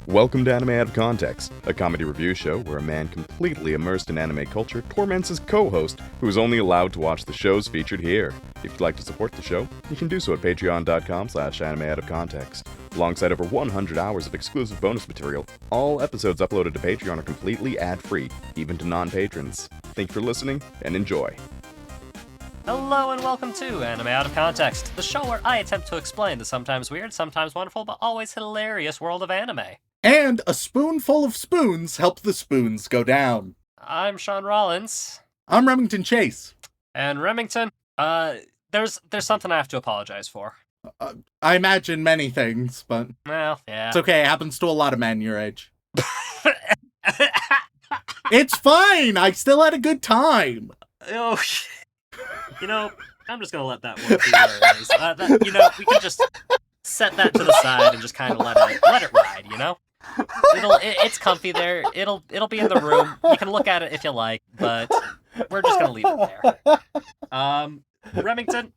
Welcome to Anime Out of Context, a comedy review show where a man completely immersed in anime culture torments his co-host, who is only allowed to watch the shows featured here. If you'd like to support the show, you can do so at patreon.com/animeoutofcontext. Alongside over 100 hours of exclusive bonus material, all episodes uploaded to Patreon are completely ad-free, even to non-patrons. Thank you for listening, and enjoy. Hello and welcome to Anime Out of Context, the show where I attempt to explain the sometimes weird, sometimes wonderful, but always hilarious world of anime. And a spoonful of spoons help the spoons go down. I'm Sean Rollins. I'm Remington Chase. And Remington, there's something I have to apologize for. I imagine many things, but Well, yeah. it's okay. It happens to a lot of men your age. It's fine. I still had a good time. Oh, you know, I'm just gonna let that one be where it is. We can just set that to the side and just kind of let it ride. It's comfy there. It'll be in the room. You can look at it if you like, but we're just gonna leave it there. Remington,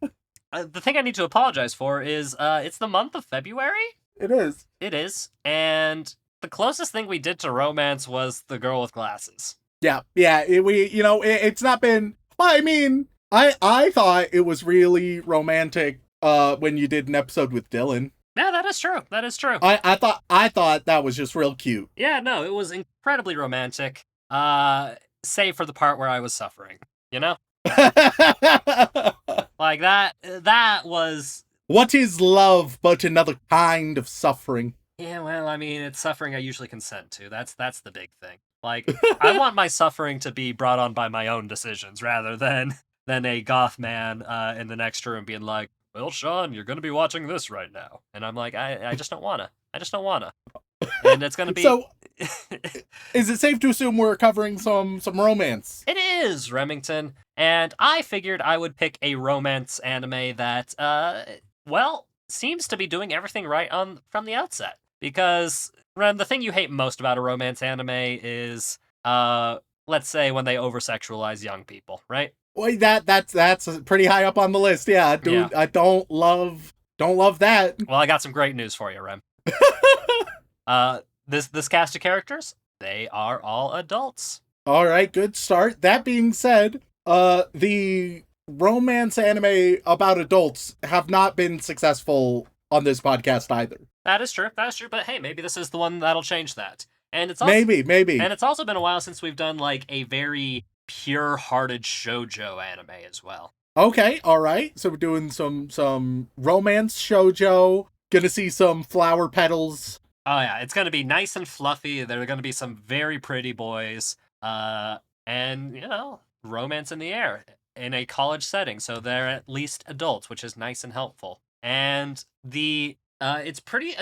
the thing I need to apologize for is it's the month of February. It is. It is, and the closest thing we did to romance was The Girl with Glasses. Yeah. It's not been. Well, I mean, I thought it was really romantic when you did an episode with Dylan. Yeah, that is true. That is true. I thought that was just real cute. Yeah, no, it was incredibly romantic. Save for the part where I was suffering, you know? Like that was... What is love but another kind of suffering? Yeah, well, I mean, it's suffering I usually consent to. That's the big thing. Like, I want my suffering to be brought on by my own decisions rather than a goth man in the next room being like, well, Sean, you're going to be watching this right now. And I'm like, I just don't want to. I just don't want to. And it's going to be... So, is it safe to assume we're covering some romance? It is, Remington. And I figured I would pick a romance anime that, seems to be doing everything right from the outset. Because, Rem, the thing you hate most about a romance anime is, let's say, when they over-sexualize young people, right? Well, that's pretty high up on the list. Yeah, dude, yeah. I don't love that. Well, I got some great news for you, Rem. This cast of characters, they are all adults. All right, good start. That being said, the romance anime about adults have not been successful on this podcast either. That is true. But hey, maybe this is the one that'll change that. And it's also, maybe. And it's also been a while since we've done like a very pure-hearted shoujo anime as well. Okay, all right. So we're doing some romance shoujo. Gonna see some flower petals. Oh yeah, it's gonna be nice and fluffy. There are gonna be some very pretty boys, and romance in the air in a college setting. So they're at least adults, which is nice and helpful. And it's a pretty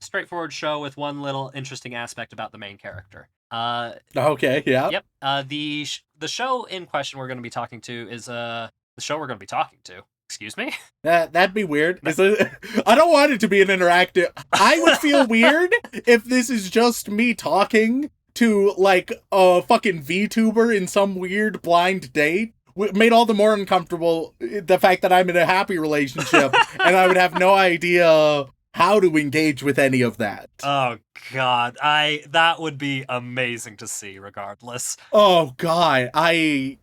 straightforward show with one little interesting aspect about the main character. Okay, yeah. Yep. The show in question we're going to be talking to is the show we're going to be talking to. Excuse me? That'd be weird. I don't want it to be an interactive... I would feel weird if this is just me talking to, like, a fucking VTuber in some weird blind date. Made all the more uncomfortable the fact that I'm in a happy relationship and I would have no idea how to engage with any of that. Oh, God. That would be amazing to see, regardless. Oh, God.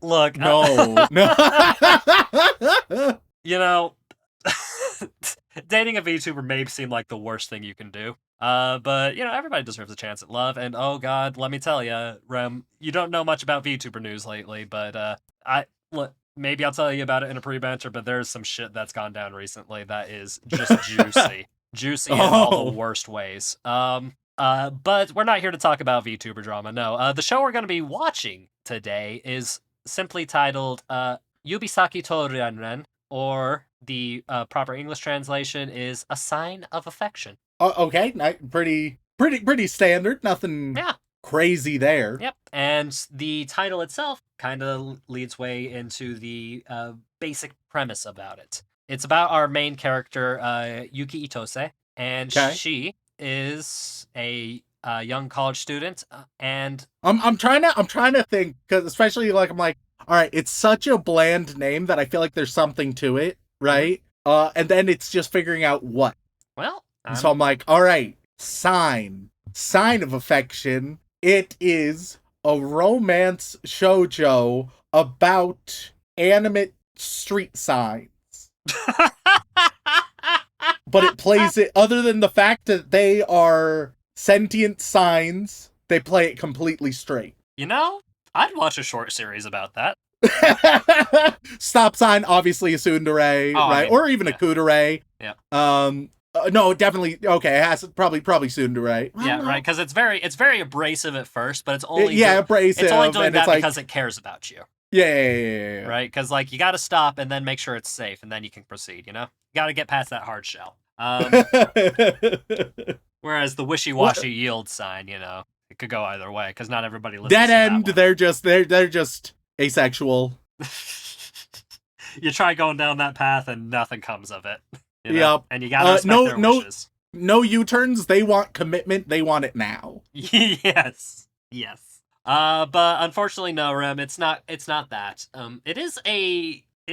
Look. No. No. Dating a VTuber may seem like the worst thing you can do. But, everybody deserves a chance at love. And, oh, God, let me tell you, Rem, you don't know much about VTuber news lately, but look, maybe I'll tell you about it in a pre-banter, but there's some shit that's gone down recently that is just juicy. Juicy in all the worst ways. But we're not here to talk about VTuber drama, no. The show we're going to be watching today is simply titled Yubisaki to Renren, or the proper English translation is A Sign of Affection. Okay, pretty standard, nothing crazy there. Yep, and the title itself kind of leads way into the basic premise about it. It's about our main character, Yuki Itose, and she is a young college student, and I'm trying to think, because especially I'm like, all right, it's such a bland name that I feel like there's something to it, right? And then it's just figuring out what. Well, so I'm like, all right, sign. Sign of Affection. It is a romance shoujo about animate street signs. But it plays it, other than the fact that they are sentient signs, they play it completely straight. You know, I'd watch a short series about that. Stop sign, obviously a tsundere, right? I mean, or even a kudere. Yeah. No, definitely. Okay, it has probably tsundere. Yeah, right. Because it's very abrasive at first, but it's only abrasive. It's only doing and that it's like, because it cares about you. Yeah. Right? Because like you got to stop and then make sure it's safe, and then you can proceed. You know, you got to get past that hard shell. Whereas the wishy-washy yield sign, you know, it could go either way because not everybody listens. Dead to end. That They're just asexual. You try going down that path and nothing comes of it. You know? Yep. And you gotta respect their wishes. No U-turns. They want commitment. They want it now. Yes. But unfortunately, no, Rem. It's not that. It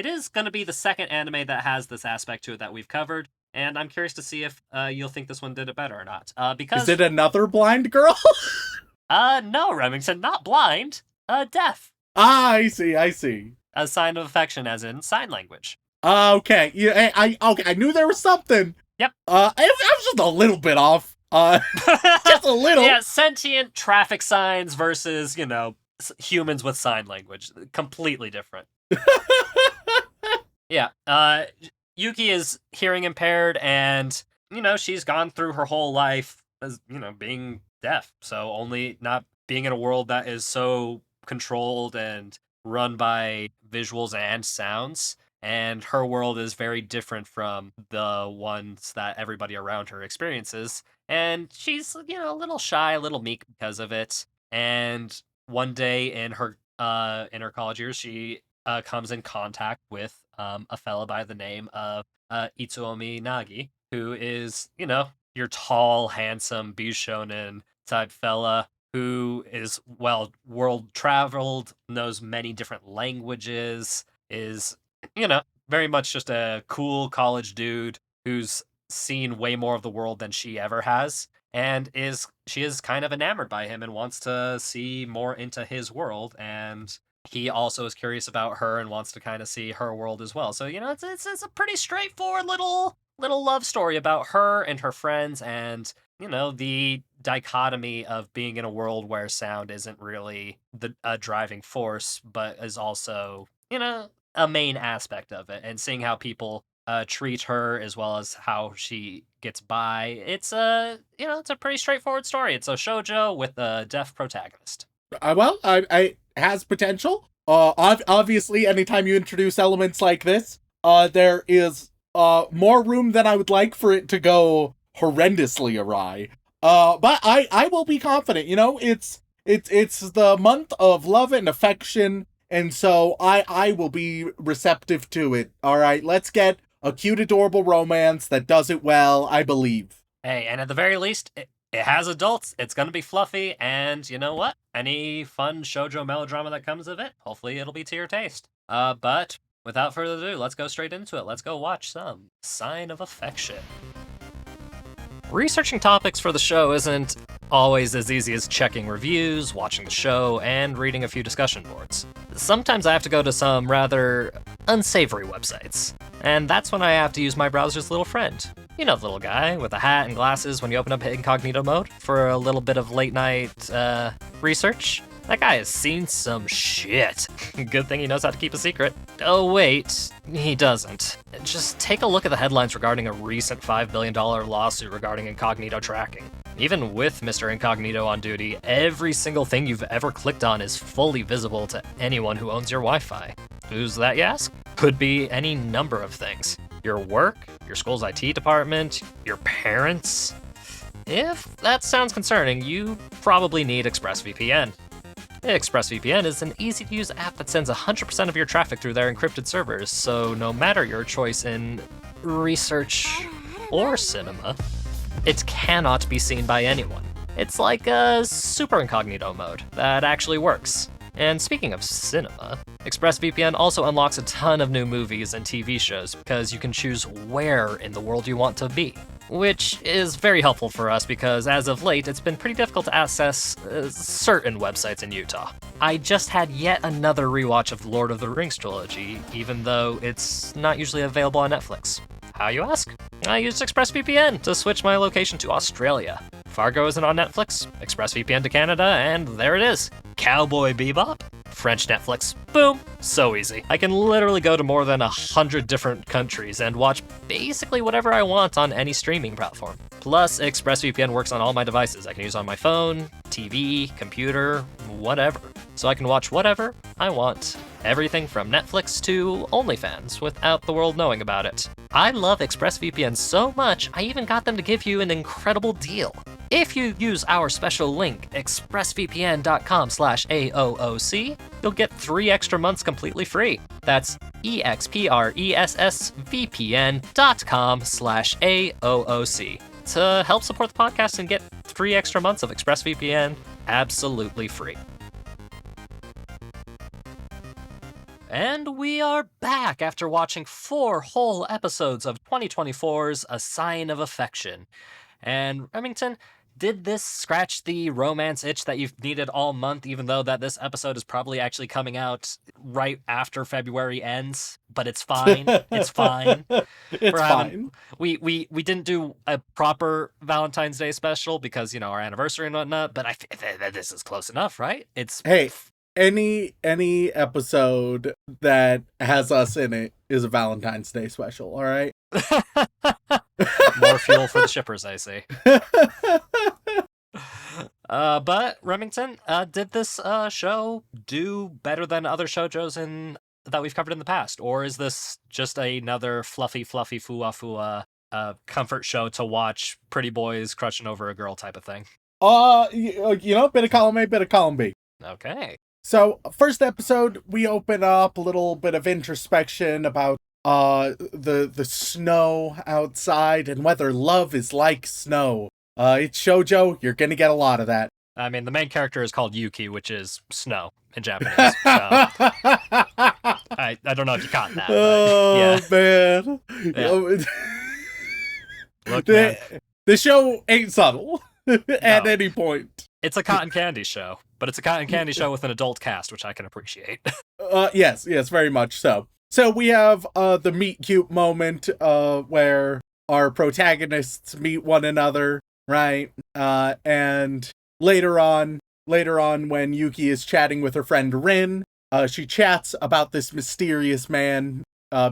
is gonna be the second anime that has this aspect to it that we've covered, and I'm curious to see if you'll think this one did it better or not. Because is it another blind girl? No, Remington, not blind. Deaf. Ah, I see. A sign of affection, as in sign language. Okay. Yeah, I knew there was something. Yep. I was just a little bit off. Just a little. Yeah, sentient traffic signs versus, you know, humans with sign language. Completely different. Yeah. Yuki is hearing impaired, and, you know, she's gone through her whole life as, you know, being deaf. So only not being in a world that is so controlled and run by visuals and sounds. And her world is very different from the ones that everybody around her experiences. And she's, you know, a little shy, a little meek because of it. And one day in her college years, she comes in contact with a fella by the name of Itsuomi Nagi, who is, you know, your tall, handsome Bishonen type fella who is, well, world traveled, knows many different languages, is, you know, very much just a cool college dude who's seen way more of the world than she ever has, and she is kind of enamored by him and wants to see more into his world, and he also is curious about her and wants to kind of see her world as well. So, you know, it's a pretty straightforward little love story about her and her friends, and, you know, the dichotomy of being in a world where sound isn't really a driving force, but is also, you know, a main aspect of it, and seeing how people treat her as well as how she gets by. It's you know, it's a pretty straightforward story. It's a shoujo with a deaf protagonist. Well, I has potential. Obviously, anytime you introduce elements like this, there is more room than I would like for it to go horrendously awry. But I will be confident. You know, it's the month of love and affection, and so I will be receptive to it. All right, let's get a cute, adorable romance that does it well, I believe. Hey, and at the very least, it has adults. It's going to be fluffy, and you know what? Any fun shoujo melodrama that comes of it, hopefully it'll be to your taste. But without further ado, let's go straight into it. Let's go watch some Sign of Affection. Researching topics for the show isn't always as easy as checking reviews, watching the show, and reading a few discussion boards. Sometimes I have to go to some rather unsavory websites, and that's when I have to use my browser's little friend. You know, the little guy with a hat and glasses when you open up incognito mode for a little bit of late night research. That guy has seen some shit. Good thing he knows how to keep a secret. Oh wait, he doesn't. Just take a look at the headlines regarding a recent $5 billion lawsuit regarding incognito tracking. Even with Mr. Incognito on duty, every single thing you've ever clicked on is fully visible to anyone who owns your Wi-Fi. Who's that, you ask? Could be any number of things. Your work, your school's IT department, your parents. If that sounds concerning, you probably need ExpressVPN. ExpressVPN is an easy-to-use app that sends 100% of your traffic through their encrypted servers, so no matter your choice in research or cinema, it cannot be seen by anyone. It's like a super incognito mode that actually works. And speaking of cinema, ExpressVPN also unlocks a ton of new movies and TV shows because you can choose where in the world you want to be, which is very helpful for us because as of late, it's been pretty difficult to access certain websites in Utah. I just had yet another rewatch of the Lord of the Rings trilogy, even though it's not usually available on Netflix. How, you ask? I used ExpressVPN to switch my location to Australia. Fargo isn't on Netflix, ExpressVPN to Canada, and there it is. Cowboy Bebop? French Netflix. Boom. So easy. I can literally go to more than 100 different countries and watch basically whatever I want on any streaming platform. Plus, ExpressVPN works on all my devices. I can use on my phone, TV, computer, whatever. So I can watch whatever I want. Everything from Netflix to OnlyFans without the world knowing about it. I love ExpressVPN so much, I even got them to give you an incredible deal. If you use our special link, expressvpn.com/AOOC, you'll get 3 extra months completely free. That's expressvpn.com/AOOC to help support the podcast and get 3 extra months of ExpressVPN absolutely free. And we are back after watching 4 whole episodes of 2024's A Sign of Affection. And Remington, did this scratch the romance itch that you've needed all month, even though that this episode is probably actually coming out right after February ends? But it's fine. It's fine. It's fine. We didn't do a proper Valentine's Day special because, our anniversary and whatnot, but this is close enough, right? Hey, any episode that has us in it is a Valentine's Day special, all right? More fuel for the shippers, I see. But Remington, did this show do better than other shoujos that we've covered in the past, or is this just another fluffy fua comfort show to watch pretty boys crushing over a girl type of thing? Bit of column A, bit of column B. Okay. So, first episode, we open up a little bit of introspection about the snow outside and whether love is like snow. It's shoujo, you're gonna get a lot of that. I mean, the main character is called Yuki, which is snow in Japanese. So I don't know if you caught that. Oh, yeah. man. Yeah. Look, man. The show ain't subtle at any point. It's a cotton candy show, but it's a cotton candy show with an adult cast, which I can appreciate. Yes, very much so. So we have the meet cute moment where our protagonists meet one another, right? And later on when Yuki is chatting with her friend Rin, she chats about this mysterious man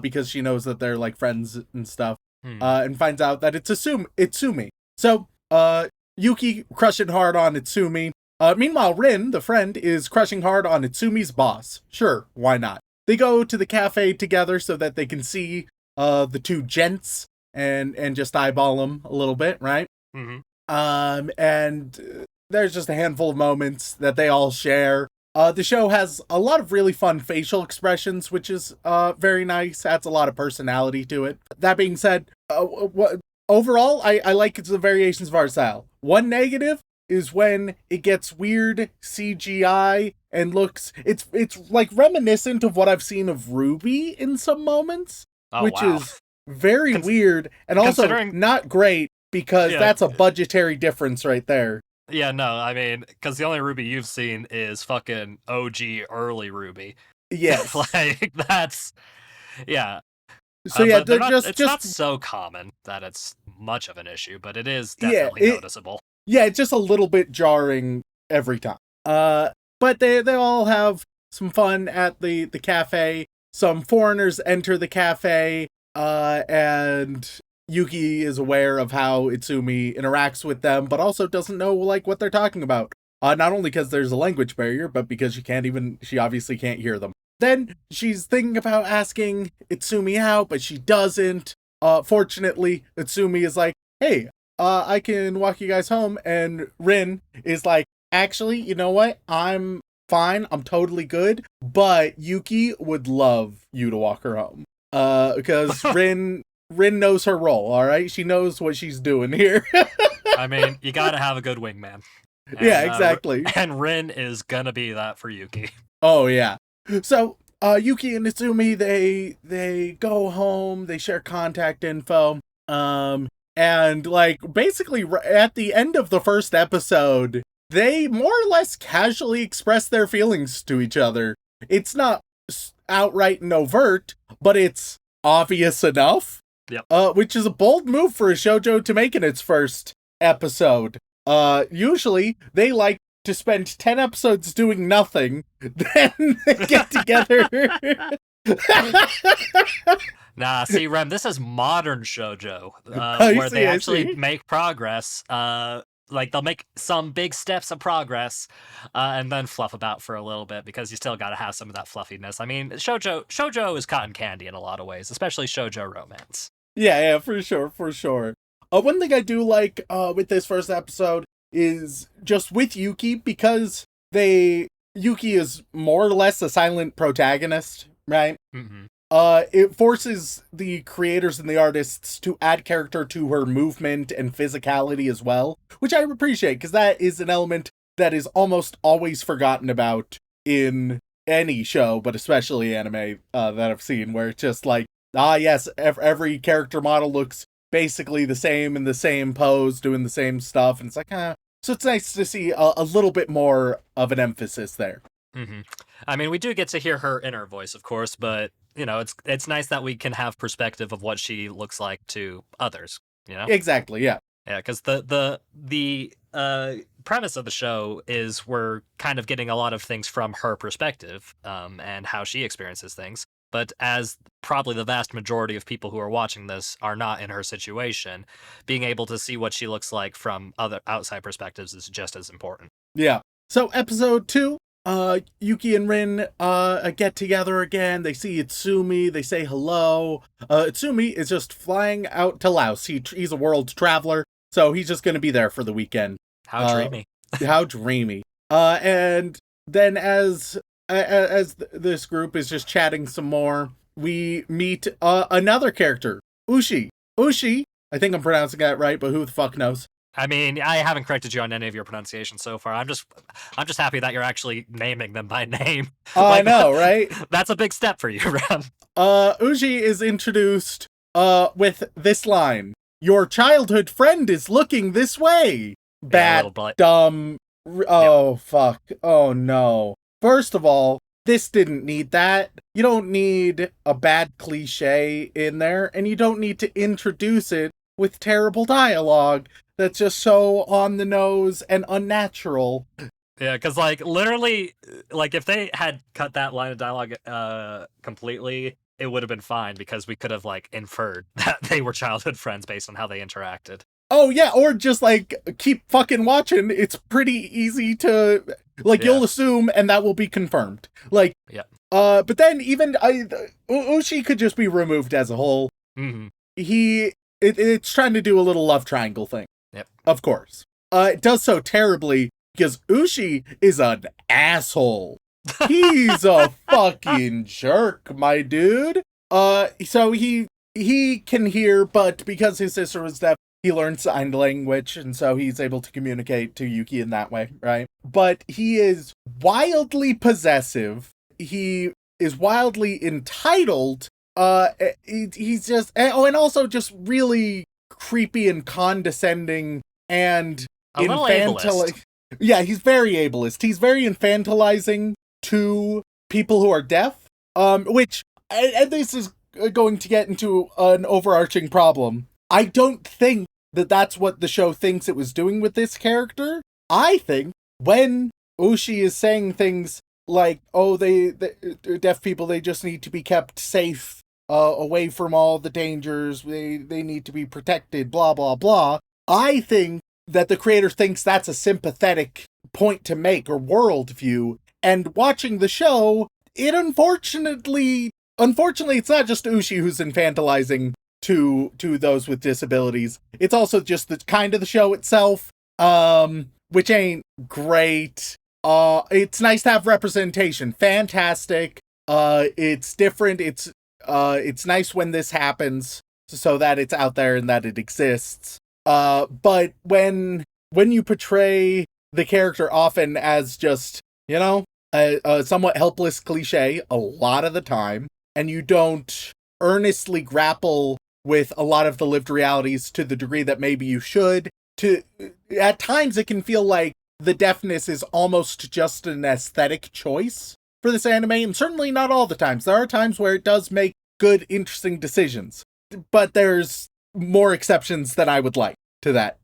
because she knows that they're like friends and stuff, and finds out that it's Itsumi. So Yuki crushing hard on Itsumi. Meanwhile, Rin, the friend, is crushing hard on Itsumi's boss. Sure, why not? They go to the cafe together so that they can see the two gents and just eyeball them a little bit, right? Mm-hmm. And there's just a handful of moments that they all share. The show has a lot of really fun facial expressions, which is very nice. Adds a lot of personality to it. That being said, overall, I like the variations of art style. One negative is when it gets weird CGI and looks, it's like reminiscent of what I've seen of Ruby in some moments, which is very weird and also not great because that's a budgetary difference right there. Yeah, no, I mean, because the only Ruby you've seen is fucking OG early Ruby. Yes. Like, that's, yeah. So yeah, it's not so common that it's much of an issue, but it is definitely noticeable. Yeah, it's just a little bit jarring every time. But they all have some fun at the cafe. Some foreigners enter the cafe, and Yuki is aware of how Itsumi interacts with them, but also doesn't know like what they're talking about. Not only because there's a language barrier, but because she obviously can't hear them. Then she's thinking about asking Itsumi out, but she doesn't. Fortunately, Itsumi is like, hey, I can walk you guys home. And Rin is like, actually, you know what? I'm fine. I'm totally good. But Yuki would love you to walk her home. Because Rin knows her role, all right? She knows what she's doing here. I mean, you gotta have a good wingman. And, yeah, exactly. And Rin is gonna be that for Yuki. Oh yeah. So Yuki and Natsumi, they go home, they share contact info. And like basically at the end of the first episode, they more or less casually express their feelings to each other. It's not outright and overt, but it's obvious enough. Yep. Which is a bold move for a shoujo to make in its first episode. Usually they like to spend 10 episodes doing nothing, then they get together. Nah, see, Rem, this is modern shoujo, where they actually make progress. Like, they'll make some big steps of progress, and then fluff about for a little bit, because you still gotta have some of that fluffiness. I mean, shoujo is cotton candy in a lot of ways, especially shoujo romance. Yeah, for sure. One thing I do like with this first episode is just with Yuki, because Yuki is more or less a silent protagonist, right? Mm-hmm. It forces the creators and the artists to add character to her movement and physicality as well, which I appreciate, because that is an element that is almost always forgotten about in any show, but especially anime that I've seen, where it's just like, yes, every character model looks basically the same in the same pose, doing the same stuff, and it's like, So it's nice to see a little bit more of an emphasis there. Mm-hmm. I mean, we do get to hear her inner voice, of course, but you know, it's nice that we can have perspective of what she looks like to others. You know, exactly, yeah, because the premise of the show is we're kind of getting a lot of things from her perspective, and how she experiences things. But as probably the vast majority of people who are watching this are not in her situation, being able to see what she looks like from other outside perspectives is just as important. Yeah. So episode 2. Yuki and Rin get together again. They see Itsumi. They say hello. Itsumi is just flying out to Laos. He's a world traveler, so he's just going to be there for the weekend. How dreamy. How dreamy. And then as this group is just chatting some more, we meet another character, Ushi. Ushi, I think I'm pronouncing that right, but who the fuck knows? I mean, I haven't corrected you on any of your pronunciation so far. I'm just happy that you're actually naming them by name. I know, right? That's a big step for you, Ren. Uji is introduced with this line: "Your childhood friend is looking this way." Bad, dumb. Fuck. Oh no. First of all, this didn't need that. You don't need a bad cliche in there, and you don't need to introduce it with terrible dialogue that's just so on the nose and unnatural. Yeah, because, like, literally, like, if they had cut that line of dialogue completely, it would have been fine, because we could have, like, inferred that they were childhood friends based on how they interacted. Oh, yeah, or just, like, keep fucking watching. It's pretty easy to, like, you'll assume, and that will be confirmed. Like, yeah. But then even, Ushi could just be removed as a whole. Mm-hmm. It's trying to do a little love triangle thing. Yep. Of course. It does so terribly because Ushi is an asshole. He's a fucking jerk, my dude. So he can hear, but because his sister was deaf, he learned sign language, and so he's able to communicate to Yuki in that way, right? But he is wildly possessive. He is wildly entitled. He's just, and also just really creepy and condescending and infantilizing. Yeah, he's very ableist. He's very infantilizing to people who are deaf, which, and this is going to get into an overarching problem. I don't think that that's what the show thinks it was doing with this character. I think when Ushi is saying things like, oh, they deaf people, they just need to be kept safe, away from all the dangers, they need to be protected, blah, blah, blah. I think that the creator thinks that's a sympathetic point to make, or worldview, and watching the show, it unfortunately, it's not just Ushi who's infantilizing to those with disabilities. It's also just the kind of the show itself, which ain't great. It's nice to have representation. Fantastic. It's different. It's nice when this happens so that it's out there and that it exists. But when you portray the character often as just, a somewhat helpless cliche a lot of the time, and you don't earnestly grapple with a lot of the lived realities to the degree that maybe you should. At times it can feel like the deafness is almost just an aesthetic choice for this anime, and certainly not all the times. There are times where it does make good, interesting decisions, but there's more exceptions than I would like to that.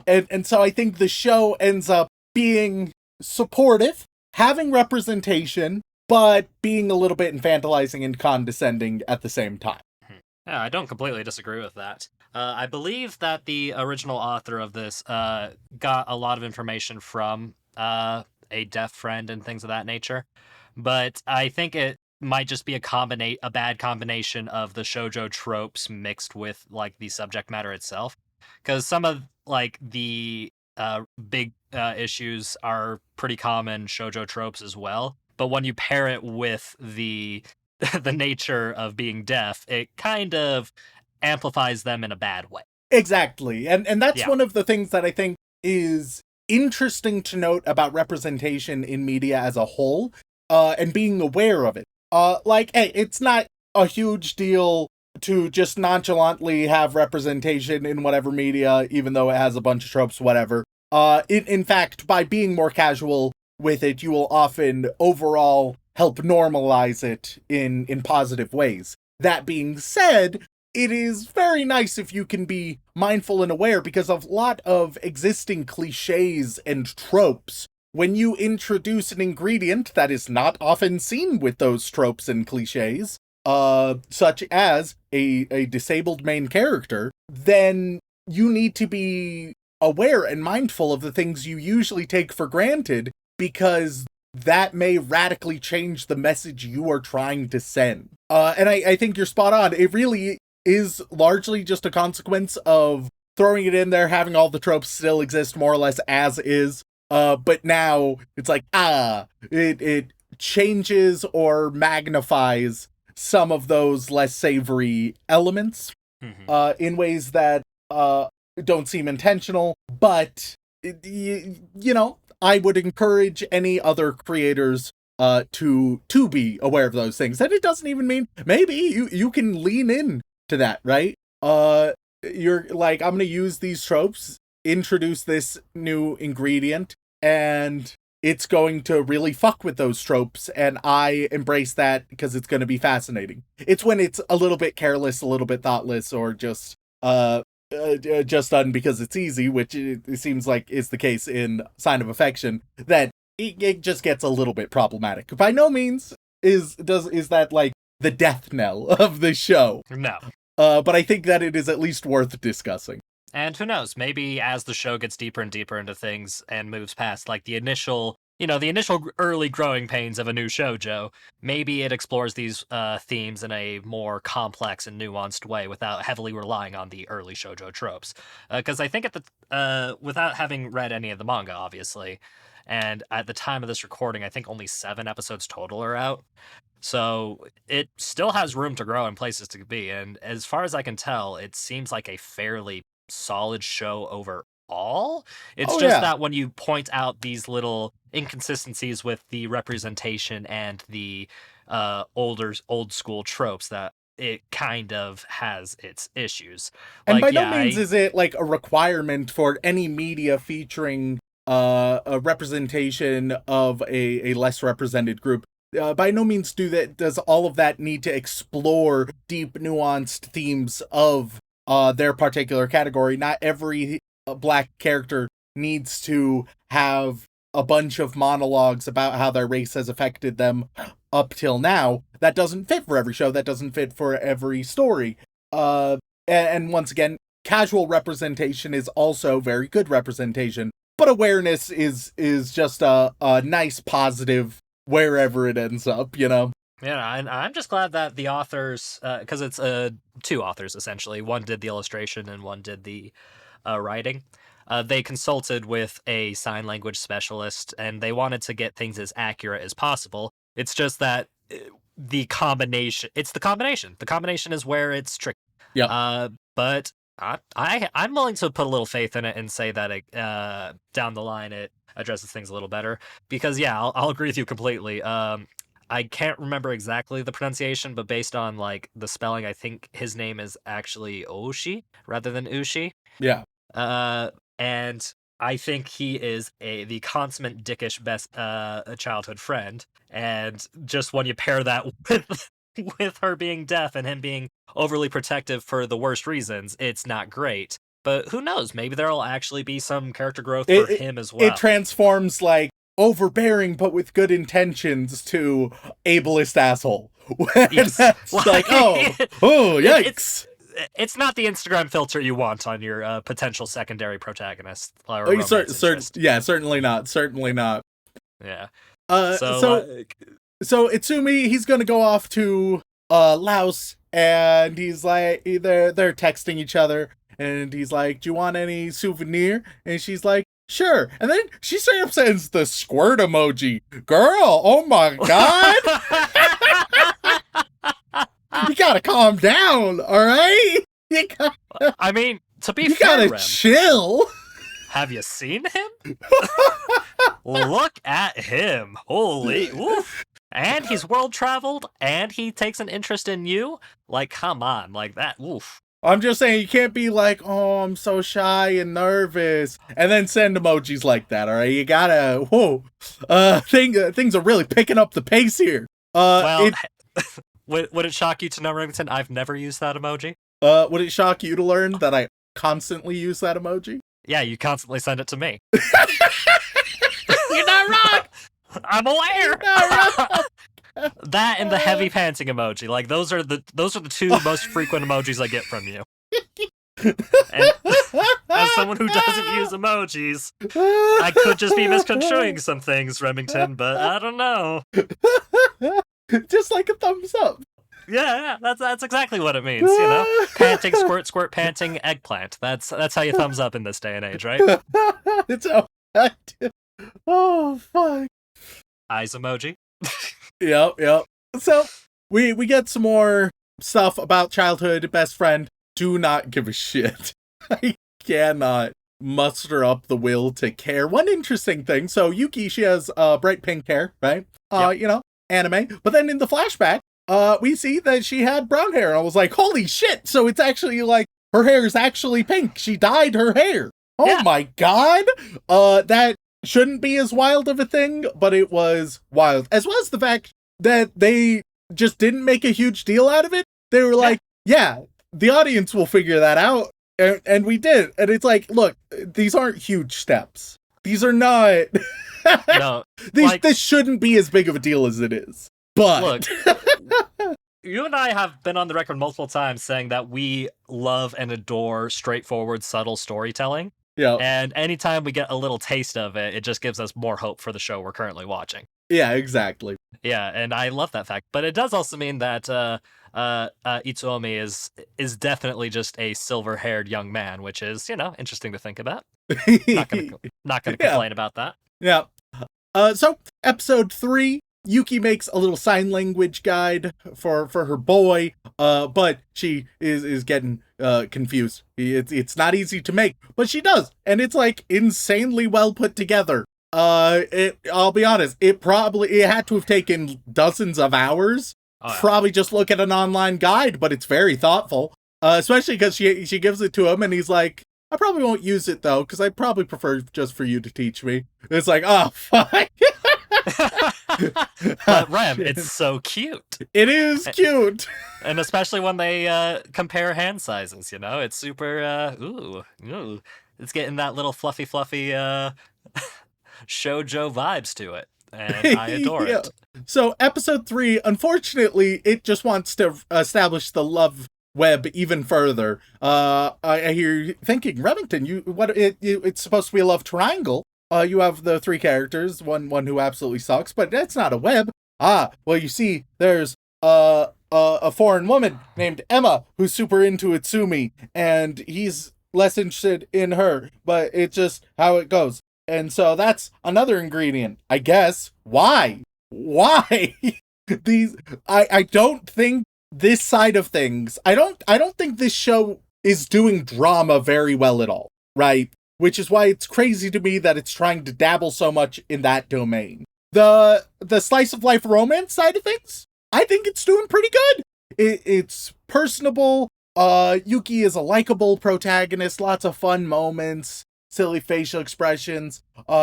and so I think the show ends up being supportive, having representation, but being a little bit infantilizing and condescending at the same time. Yeah, I don't completely disagree with that. I believe that the original author of this got a lot of information from a deaf friend and things of that nature, but I think it might just be a bad combination of the shoujo tropes mixed with like the subject matter itself, because some of like the big issues are pretty common shoujo tropes as well. But when you pair it with the the nature of being deaf, it kind of amplifies them in a bad way. Exactly. And that's Yeah. one of the things that I think is interesting to note about representation in media as a whole, and being aware of it. Like, hey, it's not a huge deal to just nonchalantly have representation in whatever media, even though it has a bunch of tropes, whatever. In fact, by being more casual with it, you will often overall help normalize it in positive ways. That being said, it is very nice if you can be mindful and aware, because of a lot of existing cliches and tropes, when you introduce an ingredient that is not often seen with those tropes and cliches, such as a disabled main character, then you need to be aware and mindful of the things you usually take for granted, because that may radically change the message you are trying to send. And I think you're spot on. It really is largely just a consequence of throwing it in there, having all the tropes still exist more or less as is. But now it's like, it changes or magnifies some of those less savory elements, in ways that don't seem intentional. But, you know, I would encourage any other creators to be aware of those things. And it doesn't even mean, maybe you can lean in to that, right? You're like, I'm gonna use these tropes, introduce this new ingredient, and it's going to really fuck with those tropes, and I embrace that because it's going to be fascinating. It's when it's a little bit careless, a little bit thoughtless, or just done because it's easy, which it seems like is the case in Sign of Affection, that it just gets a little bit problematic. By no means is that like the death knell of the show. No. But I think that it is at least worth discussing. And who knows, maybe as the show gets deeper and deeper into things and moves past like the initial early growing pains of a new shoujo, maybe it explores these themes in a more complex and nuanced way without heavily relying on the early shoujo tropes. Because I think without having read any of the manga, obviously, and at the time of this recording, I think only 7 episodes total are out. So it still has room to grow and places to be. And as far as I can tell, it seems like a fairly solid show overall. It's just that when you point out these little inconsistencies with the representation and the old school tropes, that it kind of has its issues. And by no means is it like a requirement for any media featuring a representation of a less represented group. By no means does all of that need to explore deep, nuanced themes of their particular category. Not every black character needs to have a bunch of monologues about how their race has affected them up till now. That doesn't fit for every show. That doesn't fit for every story. And once again, casual representation is also very good representation. But awareness is just a nice positive wherever it ends up, you know? Yeah, and I'm just glad that the authors, because it's 2 authors essentially. One did the illustration and one did the writing. They consulted with a sign language specialist, and they wanted to get things as accurate as possible. It's just that the combination. It's the combination. The combination is where it's tricky. Yeah. But I'm willing to put a little faith in it and say that down the line it addresses things a little better. Because yeah, I'll agree with you completely. I can't remember exactly the pronunciation, but based on like the spelling, I think his name is actually Oshi rather than Ushi. Yeah. And I think he is the consummate dickish best childhood friend. And just when you pair that with her being deaf and him being overly protective for the worst reasons, it's not great. But who knows? Maybe there'll actually be some character growth for him as well. It transforms like overbearing but with good intentions to ableist asshole. Yes. That's like, oh, yikes. It's not the Instagram filter you want on your potential secondary protagonist. Or certainly not. Certainly not. Yeah. So Itsumi, he's gonna go off to Laos, and he's like, they're texting each other, and he's like, "Do you want any souvenir?" And she's like, "Sure." And then she straight up sends the squirt emoji. Girl, oh my god. You gotta calm down, all right? I mean, to be fair, you gotta Rem, chill. Have you seen him? Look at him. Holy, woof. And he's world traveled, and he takes an interest in you. Like, come on, like that. Woof. I'm just saying, you can't be like, "Oh, I'm so shy and nervous," and then send emojis like that. All right, you gotta. Whoa, things are really picking up the pace here. Would it shock you to know, Remington, I've never used that emoji? Would it shock you to learn that I constantly use that emoji? Yeah, you constantly send it to me. You're not wrong! I'm aware! You're not wrong! That and the heavy panting emoji. Like, those are the two most frequent emojis I get from you. And as someone who doesn't use emojis, I could just be misconstruing some things, Remington, but I don't know. Just like a thumbs up. Yeah, that's exactly what it means, you know? Panting, squirt, squirt, panting, eggplant. That's how you thumbs up in this day and age, right? It's how I do. Oh, fuck. Eyes emoji. Yep. So, we get some more stuff about childhood best friend. Do not give a shit. I cannot muster up the will to care. One interesting thing, so Yuki, she has bright pink hair, right? Yep. You know, anime. But then in the flashback, we see that she had brown hair. I was like, holy shit! So it's actually like, her hair is actually pink. She dyed her hair. Oh yeah. My god! That shouldn't be as wild of a thing, but it was wild. As well as the fact that they just didn't make a huge deal out of it. They were like, yeah, the audience will figure that out. And we did. And it's like, look, these aren't huge steps. These are not... No. This shouldn't be as big of a deal as it is. But... Look, you and I have been on the record multiple times saying that we love and adore straightforward, subtle storytelling. Yeah. And anytime we get a little taste of it, it just gives us more hope for the show we're currently watching. Yeah, exactly. Yeah, and I love that fact. But it does also mean that Itsuomi is definitely just a silver-haired young man, which is, interesting to think about. Not gonna complain about that. Yeah. So, episode 3, Yuki makes a little sign language guide for her boy, but she is getting confused. It's not easy to make, but she does, and it's like insanely well put together. I'll be honest, it had to have taken dozens of hours. Oh, yeah. Probably just look at an online guide, but it's very thoughtful. Especially because she gives it to him, and he's like, I probably won't use it though, because I'd probably prefer just for you to teach me. And it's like, oh fuck. But Rem, it's so cute. It is cute. And especially when they compare hand sizes, it's super ooh. It's getting that little fluffy shoujo vibes to it. And I adore it. So episode 3, unfortunately, it just wants to establish the love web even further. I hear you thinking, Remington, it's supposed to be a love triangle. You have the 3 characters, one who absolutely sucks, but that's not a web. Well, you see, there's a foreign woman named Emma who's super into Itsumi, and he's less interested in her, but it's just how it goes. And so that's another ingredient, I guess. Why? I don't think this side of things, I don't think this show is doing drama very well at all, right? which is why it's crazy to me that it's trying to dabble so much in that domain. The slice of life romance side of things, I think it's doing pretty good. It's personable. Yuki is a likable protagonist, lots of fun moments, silly facial expressions,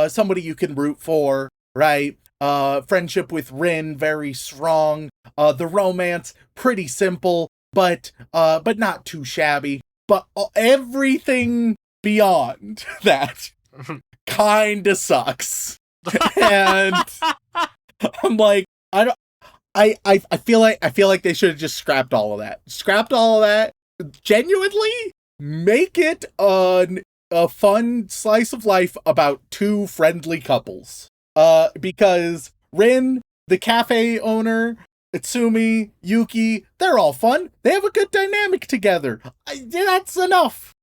somebody you can root for, right? Friendship with Rin, very strong. The romance, pretty simple, but not too shabby. But everything beyond that kinda sucks. And I'm like, I feel like they should have just scrapped all of that. Genuinely make it a fun slice of life about two friendly couples. Because Rin, the cafe owner, Itsumi, Yuki, they're all fun. They have a good dynamic together. That's enough.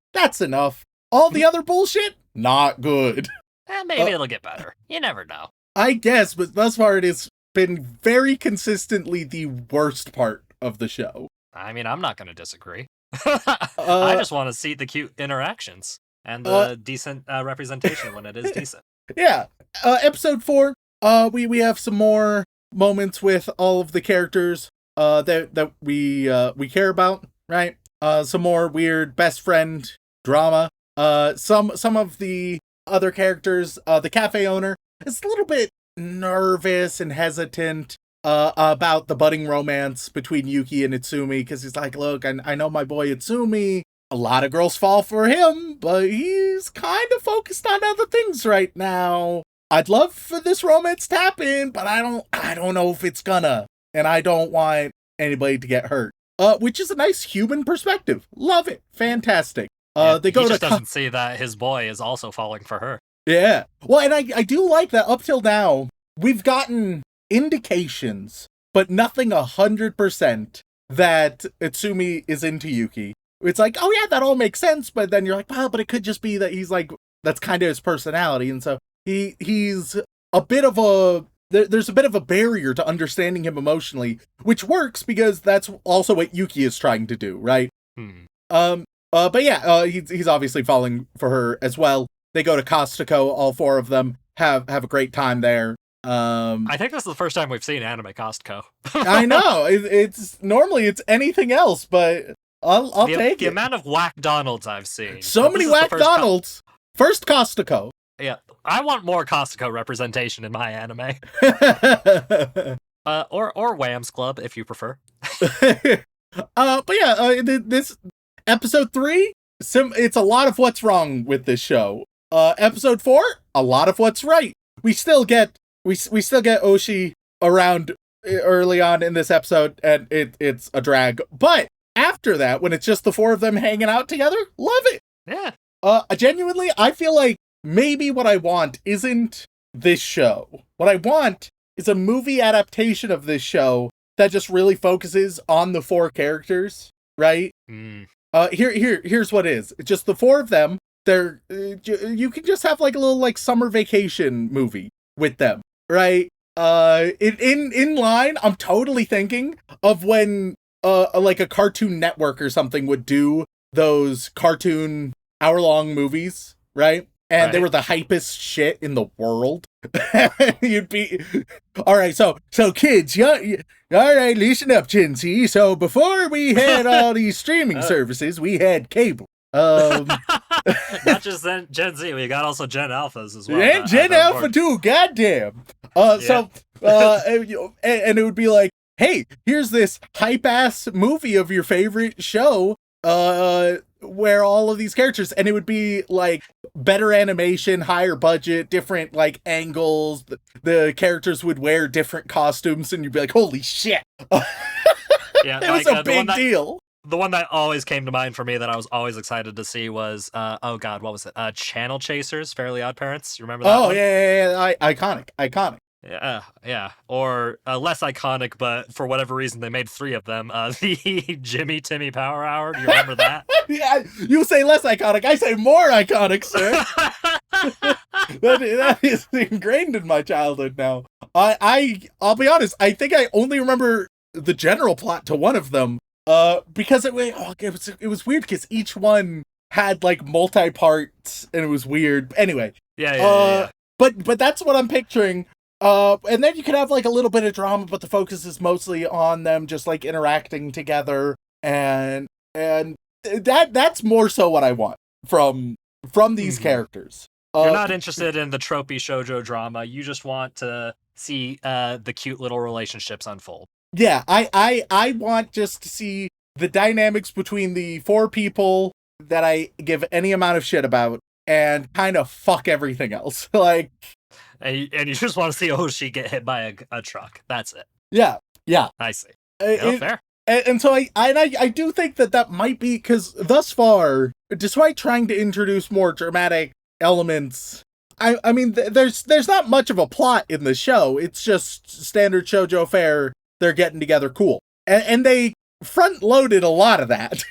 All the other bullshit, not good. Maybe it'll get better. You never know. I guess, but thus far it has been very consistently the worst part of the show. I mean, I'm not going to disagree. I just want to see the cute interactions and the decent representation when it is decent. Yeah. Episode 4, we have some more moments with all of the characters that we care about, right? Some more weird best friend drama. Some of the other characters, the cafe owner is a little bit nervous and hesitant about the budding romance between Yuki and Itsumi, because he's like, look, I know my boy Itsumi, a lot of girls fall for him, but he's kind of focused on other things right now. I'd love for this romance to happen, but I don't know if it's gonna, and I don't want anybody to get hurt. Which is a nice human perspective. Love it. Fantastic. They go he just doesn't see that his boy is also falling for her. Yeah. Well, and I do like that up till now, we've gotten indications, but nothing 100% that Itsumi is into Yuki. It's like, oh yeah, that all makes sense, but then you're like, well, but it could just be that he's like, that's kind of his personality, and so he's a bit of a, there's a bit of a barrier to understanding him emotionally, which works because that's also what Yuki is trying to do, right? But yeah, he's obviously falling for her as well. They go to Costco, all four of them, have a great time there. I think this is the first time we've seen anime Costco. I know, it's normally it's anything else, but I'll take it. The amount of whack Donalds I've seen. So many whack Donalds. First Costco. Yeah, I want more Costco representation in my anime. Or Wham's Club, if you prefer. But yeah, this episode 3, it's a lot of what's wrong with this show. Episode 4, a lot of what's right. We still get Oshi around early on in this episode, and it's a drag. But after that, when it's just the four of them hanging out together, love it. Yeah. Genuinely, I feel like maybe what I want isn't this show. What I want is a movie adaptation of this show that just really focuses on the four characters, right? Here's what it is. It's just the four of them. They're you can just have like a little like summer vacation movie with them, right? In line, I'm totally thinking of when like a Cartoon Network or something would do those cartoon hour-long movies, right? And they were the hypest shit in the world. You'd be, all right, so kids, all right, listen up, Gen Z. So before we had all these streaming services, we had cable. Not just Gen Z, we got also Gen Alphas as well. And Gen Alpha too, goddamn. So, and it would be like, hey, here's this hype-ass movie of your favorite show, where all of these characters, and it would be like better animation, higher budget, different like angles, the characters would wear different costumes, and you'd be like, holy shit. Yeah, it was a big deal. The one that always came to mind for me that I was always excited to see was oh god, what was it? Channel Chasers, Fairly Odd Parents. You remember that one? Yeah. Iconic. Yeah. Or less iconic, but for whatever reason they made 3 of them. The Jimmy Timmy Power Hour. Do you remember that? Yeah, you say less iconic, I say more iconic, sir. that is ingrained in my childhood now. I'll be honest, I think I only remember the general plot to one of them. Because it was weird because each one had like multi-parts and it was weird. Anyway. Yeah. But that's what I'm picturing. And then you could have like a little bit of drama, but the focus is mostly on them just like interacting together, and that's more so what I want from these characters. You're not interested in the tropey shoujo drama. You just want to see the cute little relationships unfold. Yeah, I want just to see the dynamics between the four people that I give any amount of shit about, and kind of fuck everything else. Like, and you just want to see Oshi get hit by a truck. That's it. Yeah. I see. Fair. And so I do think that might be, because thus far, despite trying to introduce more dramatic elements, I mean, there's not much of a plot in the show. It's just standard shoujo fare. They're getting together, cool. And they front-loaded a lot of that.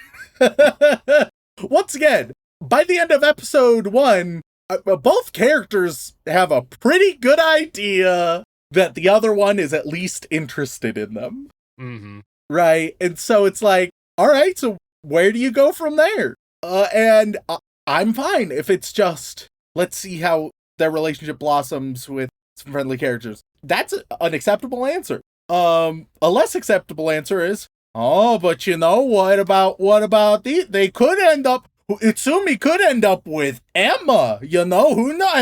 Once again, by the end of episode 1, both characters have a pretty good idea that the other one is at least interested in them. Mm-hmm. Right? And so it's like, all right, so where do you go from there? And I'm fine if it's just, let's see how their relationship blossoms with some friendly characters. That's an acceptable answer. A less acceptable answer is, oh, but you know, what about they could end up, Itsumi could end up with Emma, you know, who knows?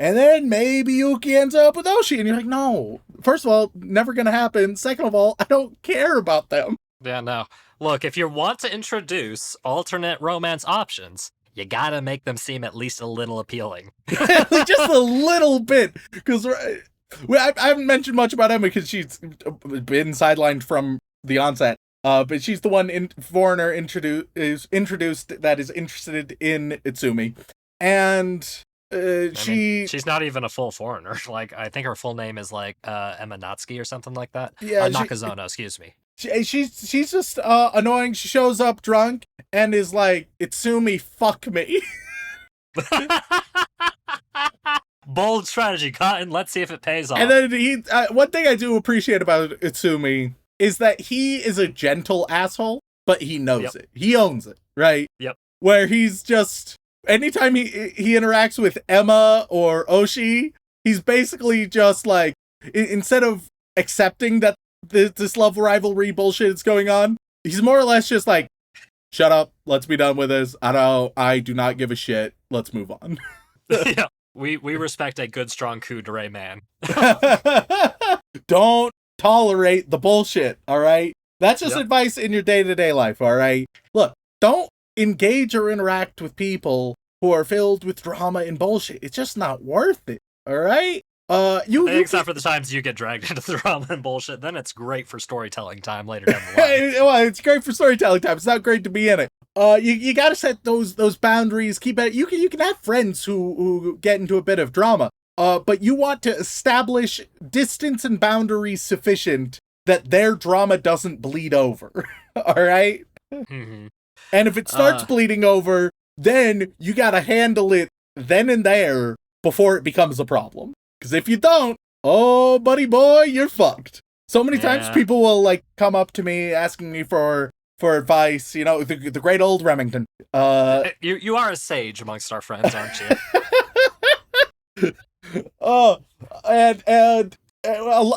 And then maybe Yuki ends up with Oshi, and you're like, no. First of all, never gonna happen. Second of all, I don't care about them. Yeah, no. Look, if you want to introduce alternate romance options, you gotta make them seem at least a little appealing. Just a little bit, because I haven't mentioned much about Emma because she's been sidelined from the onset. But she's the one foreigner introduced that is interested in Itsumi, and she's not even a full foreigner. Like, I think her full name is like Emma Natsuki or something like that. Yeah, Nakazono, excuse me. She's just annoying. She shows up drunk and is like, Itsumi, fuck me. Bold strategy, Cotton. Let's see if it pays off. And then one thing I do appreciate about Itsumi is that he is a gentle asshole, but he knows it. He owns it, right? Yep. Where he's just, anytime he interacts with Emma or Oshi, he's basically just like, instead of accepting that this love rivalry bullshit is going on, he's more or less just like, shut up, let's be done with this. I do not give a shit. Let's move on. Yeah. We respect a good, strong kudere man. Don't tolerate the bullshit, all right? That's just advice in your day-to-day life, all right? Look, don't engage or interact with people who are filled with drama and bullshit. It's just not worth it, all right? Except for the times you get dragged into the drama and bullshit, then it's great for storytelling time later down the line. Well, it's great for storytelling time. It's not great to be in it. You gotta set those boundaries. Keep it. You can have friends who get into a bit of drama. But you want to establish distance and boundaries sufficient that their drama doesn't bleed over. All right. Mm-hmm. And if it starts bleeding over, then you gotta handle it then and there before it becomes a problem. Because if you don't, oh, buddy boy, you're fucked. So many times people will like come up to me asking me for advice, you know, the great old Remington. You are a sage amongst our friends, aren't you? And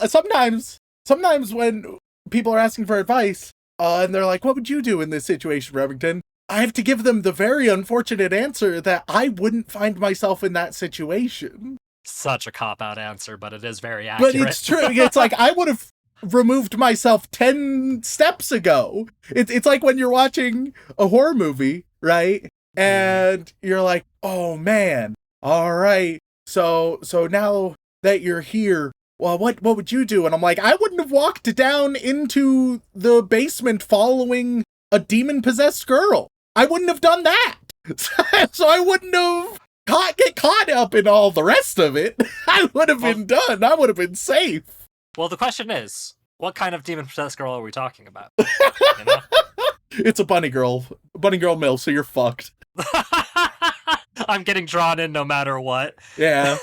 sometimes when people are asking for advice, and they're like, what would you do in this situation, Remington? I have to give them the very unfortunate answer that I wouldn't find myself in that situation. Such a cop-out answer, but it is very accurate. But it's true. It's like, I would have removed myself 10 steps ago. It's like when you're watching a horror movie, right? And you're like, oh man, all right. So now that you're here, well, what would you do? And I'm like, I wouldn't have walked down into the basement following a demon-possessed girl. I wouldn't have done that. So I wouldn't have get caught up in all the rest of it. I would have been done. I would have been safe. Well, the question is, what kind of demon-possessed girl are we talking about? You know? It's a bunny girl MILF, so you're fucked. I'm getting drawn in no matter what. Yeah.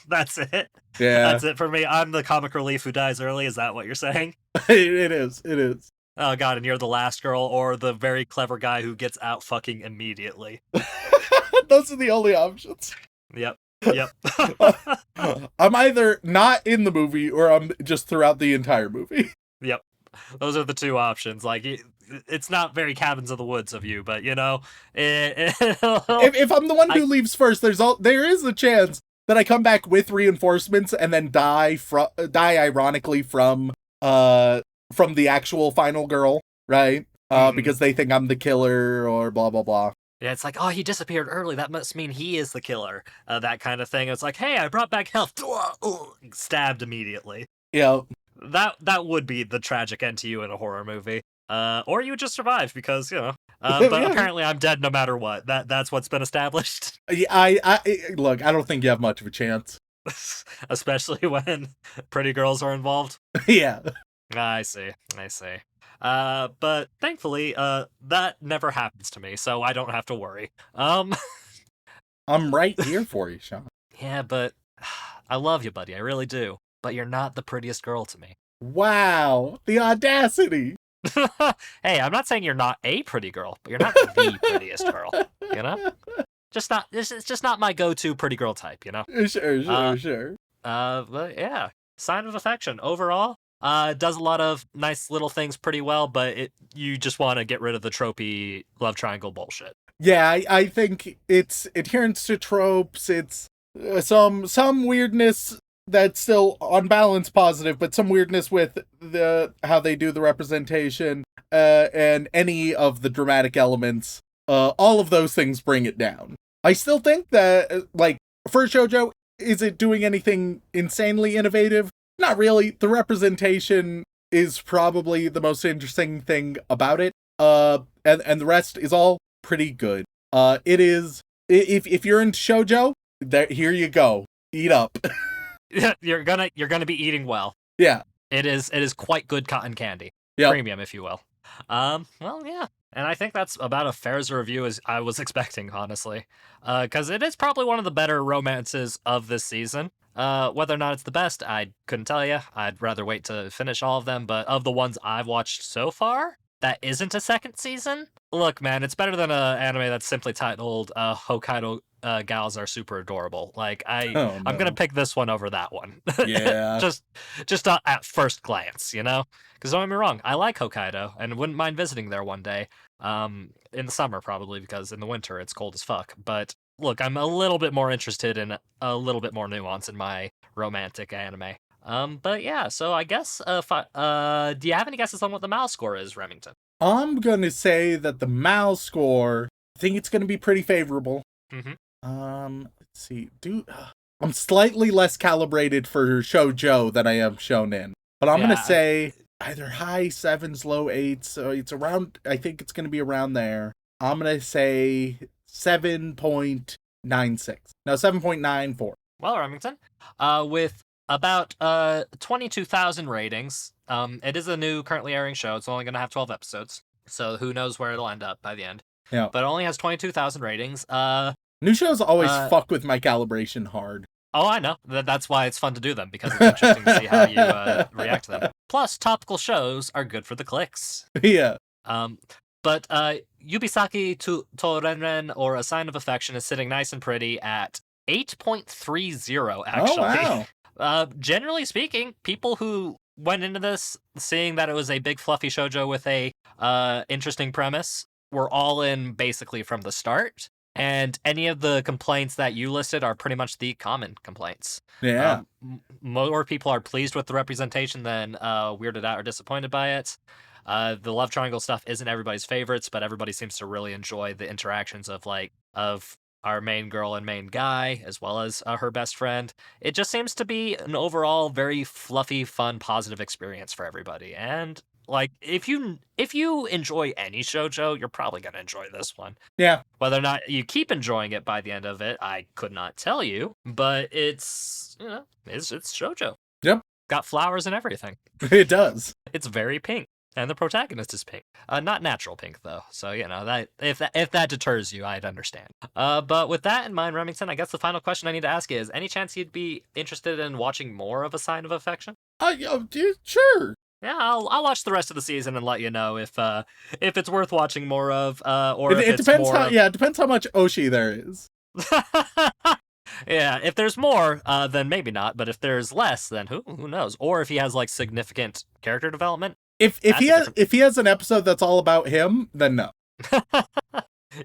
That's it. Yeah. That's it for me. I'm the comic relief who dies early. Is that what you're saying? It is. Oh god, and you're the last girl, or the very clever guy who gets out fucking immediately. Those are the only options. Yep. Yep. I'm either not in the movie or I'm just throughout the entire movie. Yep. Those are the two options. Like, it's not very Cabins of the Woods of you, but you know, If I'm the one who leaves first, there is a chance that I come back with reinforcements and then die ironically from the actual final girl, right? Because they think I'm the killer or blah blah blah. Yeah, it's like, oh, he disappeared early. That must mean he is the killer. That kind of thing. It's like, hey, I brought back health. Stabbed immediately. Yeah. That would be the tragic end to you in a horror movie. Or you would just survive because, you know. But apparently I'm dead no matter what. That's what's been established. Yeah, I look, I don't think you have much of a chance. Especially when pretty girls are involved. Yeah. I see. But thankfully, that never happens to me, so I don't have to worry. I'm right here for you, Sean. Yeah, but I love you, buddy. I really do. But you're not the prettiest girl to me. Wow, the audacity. Hey, I'm not saying you're not a pretty girl, but you're not the prettiest girl. You know? It's just not my go-to pretty girl type, you know? Sure. But yeah, Sign of Affection overall. Does a lot of nice little things pretty well, but you just want to get rid of the tropey love triangle bullshit. Yeah, I think it's adherence to tropes. It's some weirdness that's still on balance positive, but some weirdness with how they do the representation and any of the dramatic elements. All of those things bring it down. I still think that, like, for shoujo, is it doing anything insanely innovative? Not really. The representation is probably the most interesting thing about it. And the rest is all pretty good. It is, if you're into shoujo, here you go. Eat up. You're gonna be eating well. Yeah. It is quite good cotton candy. Yep. Premium, if you will. Well, yeah. And I think that's about as fair as a review as I was expecting, honestly. Because it is probably one of the better romances of this season. Whether or not it's the best, I couldn't tell you. I'd rather wait to finish all of them. But of the ones I've watched so far, that isn't a second season. Look, man, it's better than an anime that's simply titled Hokkaido Gals Are Super Adorable. Like, I'm gonna pick this one over that one. Yeah. just at first glance, you know? Because don't get me wrong, I like Hokkaido and wouldn't mind visiting there one day. In the summer, probably, because in the winter it's cold as fuck. But look, I'm a little bit more interested in a little bit more nuance in my romantic anime. But yeah, so I guess, do you have any guesses on what the MAL score is, Remington? I'm gonna say that the MAL score, I think it's gonna be pretty favorable. Mm-hmm. Let's see. I'm slightly less calibrated for shoujo than I am shonen, but I'm gonna say either high 7s, low 8s. So it's around. I think it's gonna be around there. I'm gonna say 7.96. No, 7.94. Well, Remington, with about 22,000 ratings, it is a new currently airing show. It's only going to have 12 episodes, so who knows where it'll end up by the end. Yeah. But it only has 22,000 ratings. New shows always fuck with my calibration hard. Oh, I know. That's why it's fun to do them, because it's interesting to see how you react to them. Plus, topical shows are good for the clicks. Yeah. But Yubisaki to Renren, or A Sign of Affection, is sitting nice and pretty at 8.30, actually. Oh, wow. Generally speaking, people who went into this seeing that it was a big fluffy shoujo with a interesting premise were all in basically from the start. And any of the complaints that you listed are pretty much the common complaints. Yeah. More people are pleased with the representation than weirded out or disappointed by it. The love triangle stuff isn't everybody's favorites, but everybody seems to really enjoy the interactions of our main girl and main guy, as well as her best friend. It just seems to be an overall very fluffy, fun, positive experience for everybody. And like, if you enjoy any shoujo, you're probably gonna enjoy this one. Yeah. Whether or not you keep enjoying it by the end of it, I could not tell you. But it's shoujo. Yep. Got flowers and everything. It does. It's very pink. And the protagonist is pink. Not natural pink, though. So, you know, that if that deters you, I'd understand. But with that in mind, Remington, I guess the final question I need to ask is, any chance you'd be interested in watching more of A Sign of Affection? Dude, sure. Yeah, I'll watch the rest of the season and let you know if it's worth watching more of, or if It it's depends more how, yeah, it depends how much Oshi there is. Yeah, if there's more, then maybe not. But if there's less, then who knows? Or if he has like significant character development. If he has an episode that's all about him, then no.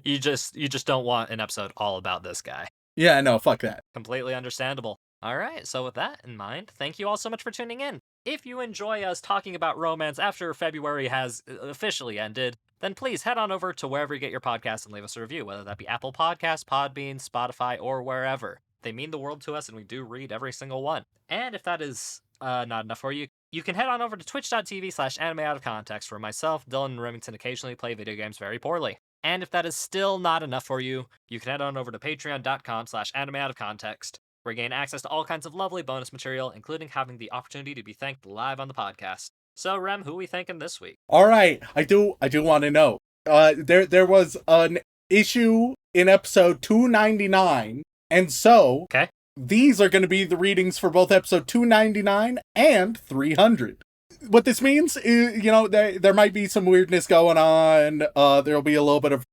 You just don't want an episode all about this guy. Yeah, no, fuck that. Completely understandable. All right, so with that in mind, thank you all so much for tuning in. If you enjoy us talking about romance after February has officially ended, then please head on over to wherever you get your podcasts and leave us a review, whether that be Apple Podcasts, Podbean, Spotify, or wherever. They mean the world to us, and we do read every single one. And if that is not enough for you, you can head on over to twitch.tv/animeoutofcontext, where myself, Dylan, and Remington occasionally play video games very poorly. And if that is still not enough for you, you can head on over to patreon.com/animeoutofcontext, where you gain access to all kinds of lovely bonus material, including having the opportunity to be thanked live on the podcast. So, Rem, who are we thanking this week? All right, I do want to know. There was an issue in episode 299, and so Okay. These are going to be the readings for both episode 299 and 300. What this means is, there might be some weirdness going on. There'll be a little bit of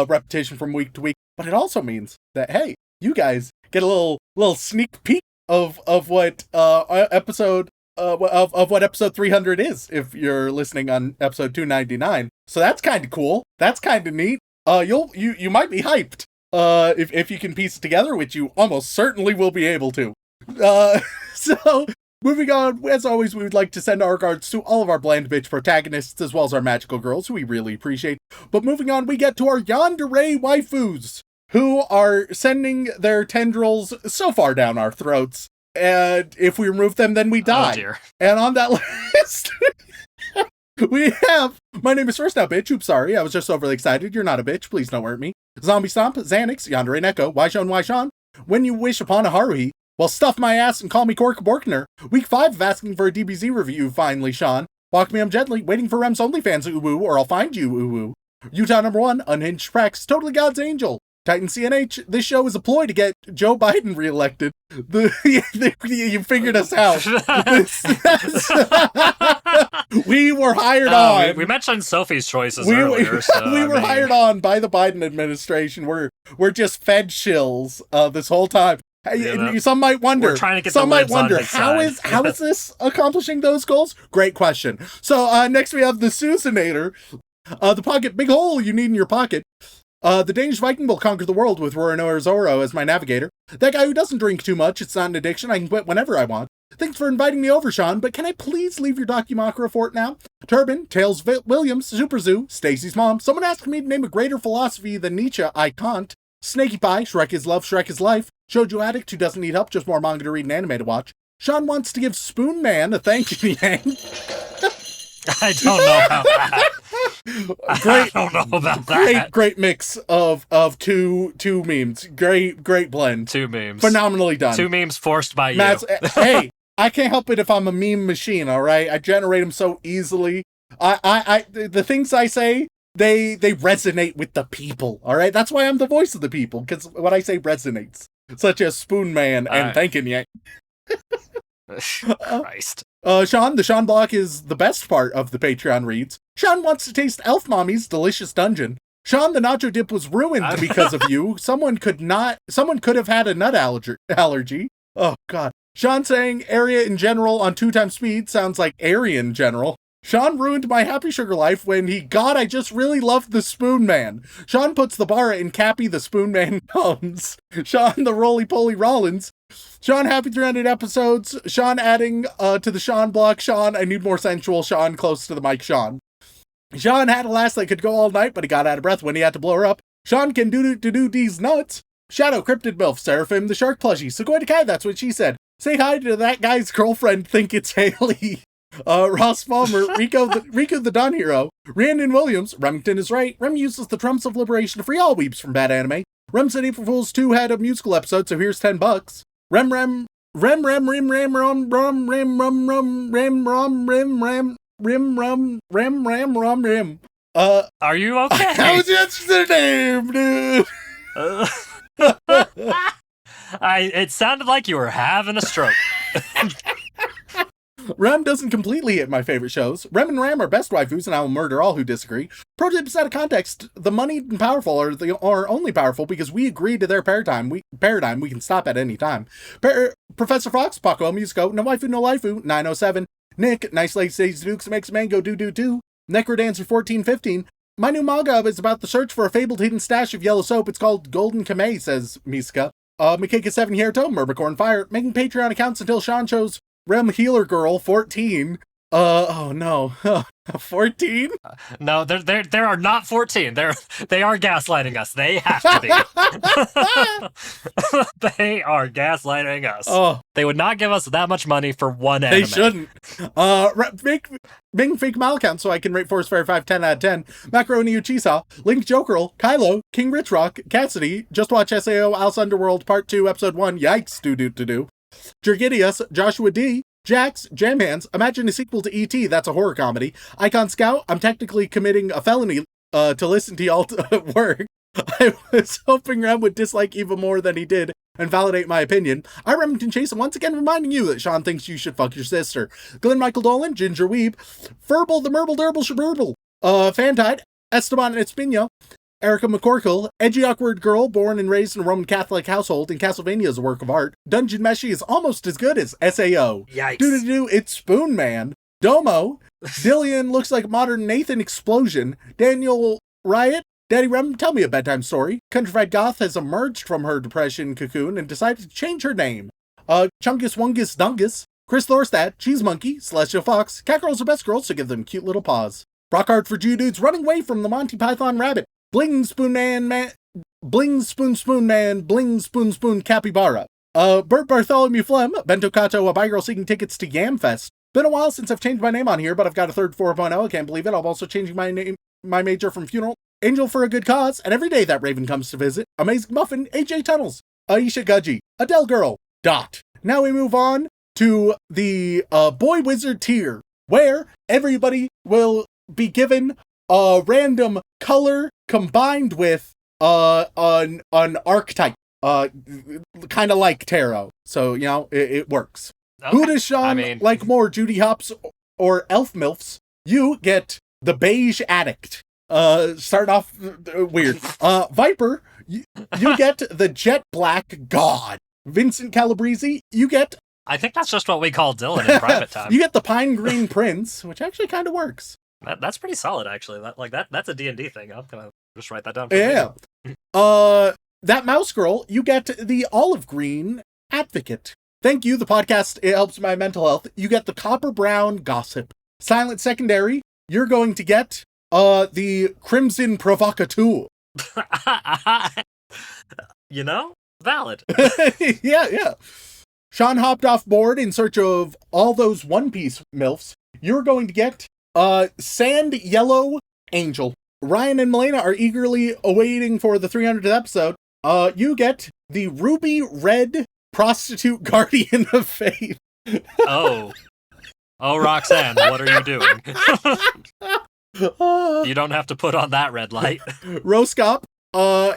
repetition from week to week, but it also means that, hey, you guys get a little sneak peek of what episode of what episode 300 is if you're listening on episode 299. So that's kind of cool. That's kind of neat. You might be hyped if you can piece it together, which you almost certainly will be able to. So moving on, as always, we would like to send our regards to all of our bland bitch protagonists as well as our magical girls, who we really appreciate. But moving on, we get to our yandere waifus, who are sending their tendrils so far down our throats, and if we remove them, then we die. Oh, dear. And on that list, we have, my name is First Now Bitch, oops, sorry, I was just overly excited, you're not a bitch, please don't hurt me. Zombie Stomp, Xanax, Yandere Neko, Waishon, When You Wish Upon a Haruhi, well, stuff my ass and call me Cork Borkner. Week 5 of asking for a DBZ review, finally, Sean. Walk me gently, waiting for Rem's OnlyFans, uwu, or I'll find you, uwu. Utah number 1, Unhinged Prex, Totally God's Angel. Titan CNH, this show is a ploy to get Joe Biden reelected. You figured us out. We were hired on. We mentioned Sophie's Choices earlier. We were hired on by the Biden administration. We're just fed shills this whole time. Some might wonder. We're trying to get some might wonder how is this accomplishing those goals? Great question. So next we have the Susanator, the pocket big hole you need in your pocket. The Danish Viking will conquer the world with Roronoa Zoro as my navigator. That guy who doesn't drink too much, it's not an addiction, I can quit whenever I want. Thanks for inviting me over, Sean, but can I please leave your Documakara fort now? Turban, Tails Williams, Super Zoo, Stacy's mom, someone asked me to name a greater philosophy than Nietzsche, I can't. Snaky Pie, Shrek is love, Shrek is life. Shoujo Addict, who doesn't need help, just more manga to read and anime to watch. Sean wants to give Spoon Man a thank you, Yang. I don't know about that. I don't know about that. Great mix of two memes. Great blend. Two memes. Phenomenally done. Two memes forced by you. Hey, I can't help it if I'm a meme machine, all right? I generate them so easily. The things I say, they resonate with the people, all right? That's why I'm the voice of the people, because what I say resonates. Such as Spoon Man and thanking you. Christ. Sean, the Sean block is the best part of the Patreon reads. Sean wants to taste Elf Mommy's delicious dungeon. Sean, the nacho dip was ruined because of you. Someone could have had a nut allergy. Oh, God. Sean saying area in general on 2x speed sounds like Aryan general. Sean ruined my happy sugar life when I just really loved the Spoon Man. Sean puts the bar in Cappy the Spoon Man comes. Sean the Roly-Poly Rollins. Sean, happy 300 episodes. Sean adding to the Sean block. Sean, I need more sensual. Sean, close to the mic. Sean had a lass that could go all night, but he got out of breath when he had to blow her up. Sean can do these nuts. Shadow, Cryptid MILF, Seraphim, the Shark Plushie. Sequoia to Kai, that's what she said. Say hi to that guy's girlfriend, think it's Haley. Ross Palmer, Rico the Don Hero, Randon Williams, Remington is right. Rem uses the trumps of liberation to free all weeps from bad anime. Rem said April Fools 2 had a musical episode, so here's $10. Rem rum rim rum rim rim rum rum rim rum rum rim rum rim ram rim rum rim ram rum rim. Are you okay? How was the name, dude? It sounded like you were having a stroke. Rem doesn't completely hit my favorite shows. Rem and Ram are best waifus, and I will murder all who disagree. Pro tips out of context: the moneyed and powerful are only powerful because we agree to their paradigm. We can stop at any time. Professor Fox, Paco Musico, no waifu, no laifu, 907. Nick, nice late stage Dukes makes mango do. Necrodancer 1415. My new manga is about the search for a fabled hidden stash of yellow soap. It's called Golden Kamei, says Misuka. Makeka7 Hierto, Murbacorn Fire, making Patreon accounts until Sean shows Rem Healer Girl 14. Oh no. 14? No, there are not 14. They are gaslighting us. They have to be. They are gaslighting us. Oh. They would not give us that much money for one anime. They shouldn't. Make fake mile count so I can rate Force Fairy 5 10 out of 10. Macaroni Uchisa, Link Jokerl, Kylo, King Richrock, Cassidy, Just Watch SAO, Alice Underworld Part 2, Episode 1, Yikes, do. Jergidius, Joshua D, Jax, Jamhands, imagine a sequel to E.T., that's a horror comedy. Icon Scout, I'm technically committing a felony to listen to y'all at work. I was hoping Rem would dislike even more than he did and validate my opinion. I'm Remington Chase, and once again reminding you that Sean thinks you should fuck your sister. Glenn Michael Dolan, Ginger Weeb, Furble the Merble Durble Shaburble, Fantide, Esteban Espino, Erica McCorkle, Edgy Awkward Girl, born and raised in a Roman Catholic household, and Castlevania is a work of art. Dungeon Meshi is almost as good as SAO. Yikes. Do, it's Spoon Man. Domo, Dillian looks like modern Nathan Explosion. Daniel Riot, Daddy Rem, tell me a bedtime story. Countrified Goth has emerged from her depression cocoon and decided to change her name. Chungus Wungus Dungus, Chris Thorstad, Cheese Monkey, Celestial Fox, Cat Girls are best girls, so give them cute little paws. Brockhart for Jew Dudes running away from the Monty Python Rabbit. Bling Spoon Man, Bling Spoon Spoon Man, Bling Spoon Spoon Capybara. Bert Bartholomew Flem, Bento Kato, a bi girl seeking tickets to Yamfest. Been a while since I've changed my name on here, but I've got a third 4.0. I can't believe it. I'm also changing my major from funeral. Angel for a good cause, and every day that Raven comes to visit. Amazing Muffin, AJ Tunnels, Aisha Gudgy, Adele Girl, Dot. Now we move on to the Boy Wizard tier, where everybody will be given a random color combined with an archetype, kind of like tarot. So, you know, it works. Okay. Who does Sean like more, Judy Hopps or Elf Milfs? You get the Beige Addict. Start off weird. Viper, you get the Jet Black God. Vincent Calabrese, you get... I think that's just what we call Dylan in private time. You get the Pine Green Prince, which actually kind of works. That's pretty solid, actually. That's a D&D thing. I'm gonna just write that down. Yeah. That Mouse Girl, you get the Olive Green Advocate. Thank you, the podcast, it helps my mental health. You get the Copper Brown Gossip. Silent Secondary, you're going to get the Crimson Provocateur. You know? Valid. Yeah. Sean hopped off board in search of all those One Piece MILFs. You're going to get Sand Yellow Angel. Ryan and Melena are eagerly awaiting for the 300th episode. You get the Ruby Red Prostitute Guardian of Faith. Oh, Roxanne, what are you doing? You don't have to put on that red light. Roscop,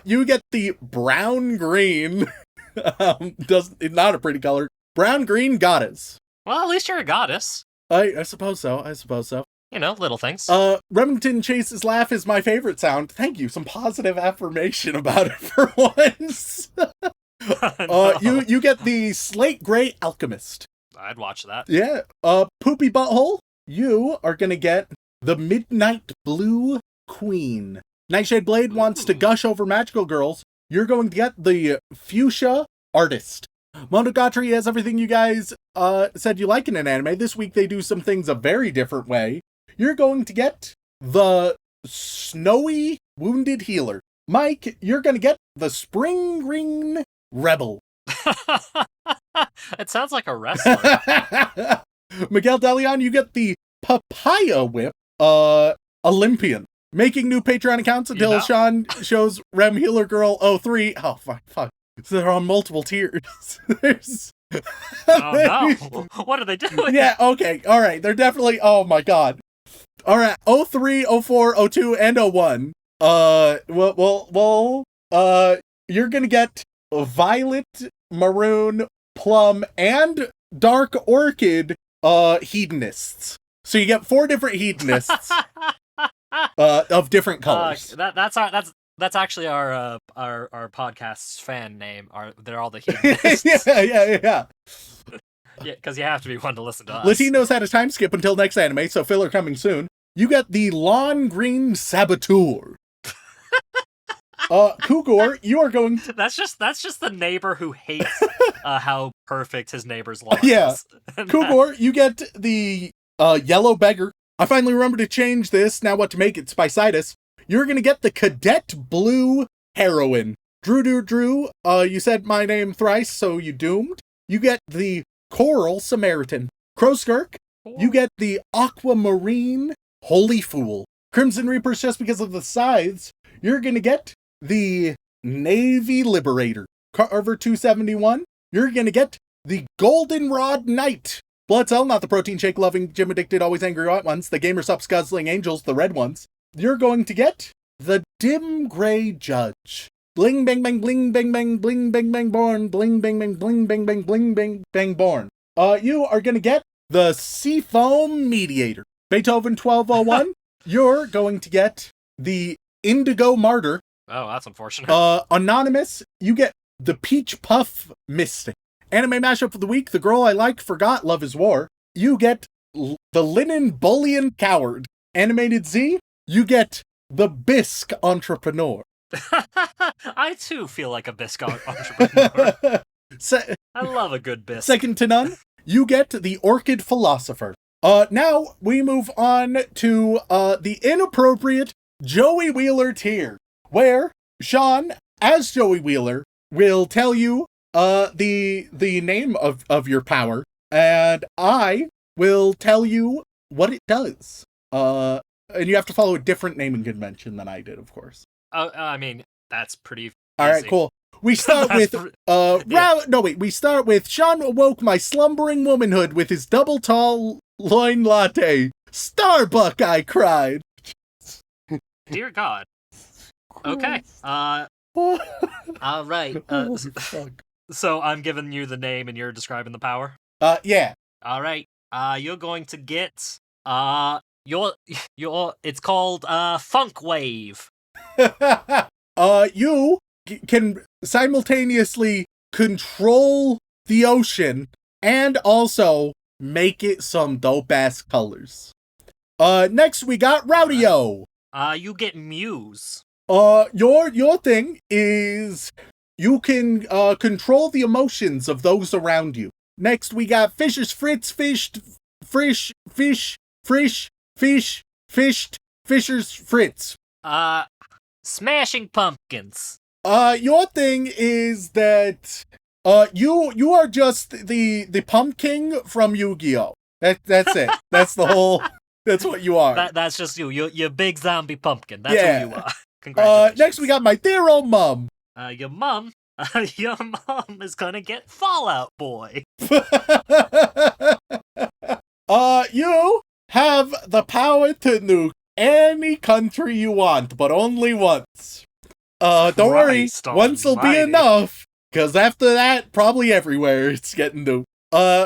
you get the Brown Green. Not a pretty color. Brown Green Goddess. Well, at least you're a goddess. I suppose so. You know, little things. Remington Chase's laugh is my favorite sound. Thank you. Some positive affirmation about it for once. No. You get the Slate Gray Alchemist. I'd watch that. Yeah. Poopy Butthole, you are gonna get the Midnight Blue Queen. Nightshade Blade wants to gush over magical girls. You're going to get the Fuchsia Artist. Monogatari has everything you guys said you like in an anime. This week they do some things a very different way. You're going to get the Snowy Wounded Healer. Mike, you're going to get the Spring Green Rebel. It sounds like a wrestler. Miguel Deleon, you get the Papaya Whip Olympian. Making new Patreon accounts until Sean shows Rem Healer Girl 03. Oh, fuck. So they're on multiple tiers. There's... Oh, no. What are they doing? Yeah, okay. All right. They're definitely... Oh, my God. All right. 03, 04, 02, and 01. You're going to get Violet, Maroon, Plum, and Dark Orchid hedonists. So you get 4 different hedonists of different colors. That's actually our podcast's fan name. They're all the hedonists. Yeah. Yeah, because you have to be one to listen to us. Latinos had a time skip until next anime, so filler coming soon. You get the Lawn Green Saboteur. Kugor, you are going to... That's just the neighbor who hates how perfect his neighbor's lawn Yeah. is. Kugor, you get the Yellow Beggar. I finally remembered to change this. Now what to make it? Spicitis. You're gonna get the Cadet Blue Heroine. Drew, you said my name thrice, so you doomed. You get the Coral Samaritan. Crowskirk, you get the Aquamarine Holy Fool. Crimson Reapers, just because of the scythes, you're gonna get the Navy Liberator. Carver 271, you're gonna get the Goldenrod Knight. Blood Cell, not the protein shake loving, gym addicted, always angry white ones, the gamer sups guzzling angels, the red ones. You're going to get the Dim Gray Judge. Bling bang bang bling bang bang bling bang bang born, bling bang bang bling bang bang bling bang bang born. You are gonna get the Seafoam Mediator. Beethoven 1201, you're going to get the Indigo Martyr. Oh, that's unfortunate. Anonymous, you get the Peach Puff Mystic. Anime mashup of the week, The Girl I Like Forgot Love is War. You get the Linen Bullion Coward. Animated Z, you get the Bisque Entrepreneur. I too feel like a bisque entrepreneur. I love a good bisque. Second to none, you get the Orchid Philosopher. Now we move on to the inappropriate Joey Wheeler tier, where Sean, as Joey Wheeler, will tell you the name of your power, and I will tell you what it does. And you have to follow a different naming convention than I did, of course. I mean, that's pretty easy. All right, cool. We start with we start with Sean awoke my slumbering womanhood with his double tall loin latte. Starbuck, I cried. Dear God. Okay. All right. So I'm giving you the name and you're describing the power? Yeah. All right. You're going to get it's called Funk Wave. You can simultaneously control the ocean and also make it some dope ass colors. Next we got Rowdy-O. You get Muse. Your thing is you can control the emotions of those around you. Next we got Fisher's Fritz, Fished, Frish, Fish, Frish, Fish, Fished, Fisher's Fritz. Smashing Pumpkins. Your thing is that you are just the pumpkin from Yu-Gi-Oh. That's it. That's the whole. That's what you are. That's just you. You're big zombie pumpkin. That's who you are. Congratulations. Next we got my dear old mom. Your mom is gonna get Fallout Boy. You have the power to nuke any country you want, but only once. Don't worry, once will be enough, because after that, probably everywhere it's getting nuked.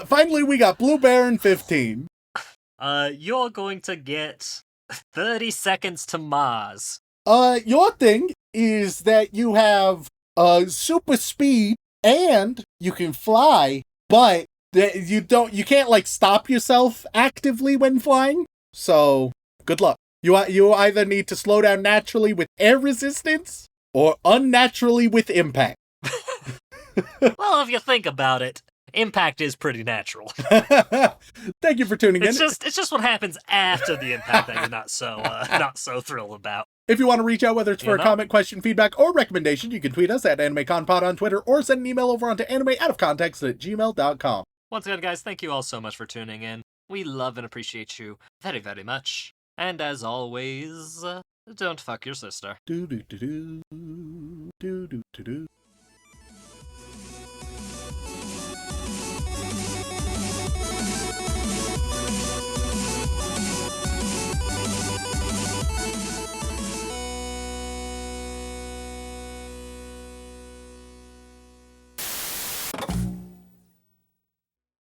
Finally, we got Blue Baron 15. You're going to get 30 seconds to Mars. Your thing is that you have super speed and you can fly, but you can't like stop yourself actively when flying. So good luck. You either need to slow down naturally with air resistance or unnaturally with impact. Well, if you think about it, impact is pretty natural. Thank you for tuning in. It's just what happens after the impact that you're not so thrilled about. If you want to reach out, whether it's for a comment, question, feedback, or recommendation, you can tweet us at AnimeConPod on Twitter or send an email over onto animeoutofcontext@gmail.com. Once again, guys, thank you all so much for tuning in. We love and appreciate you very, very much. And as always, don't fuck your sister. Do do do do do do do do.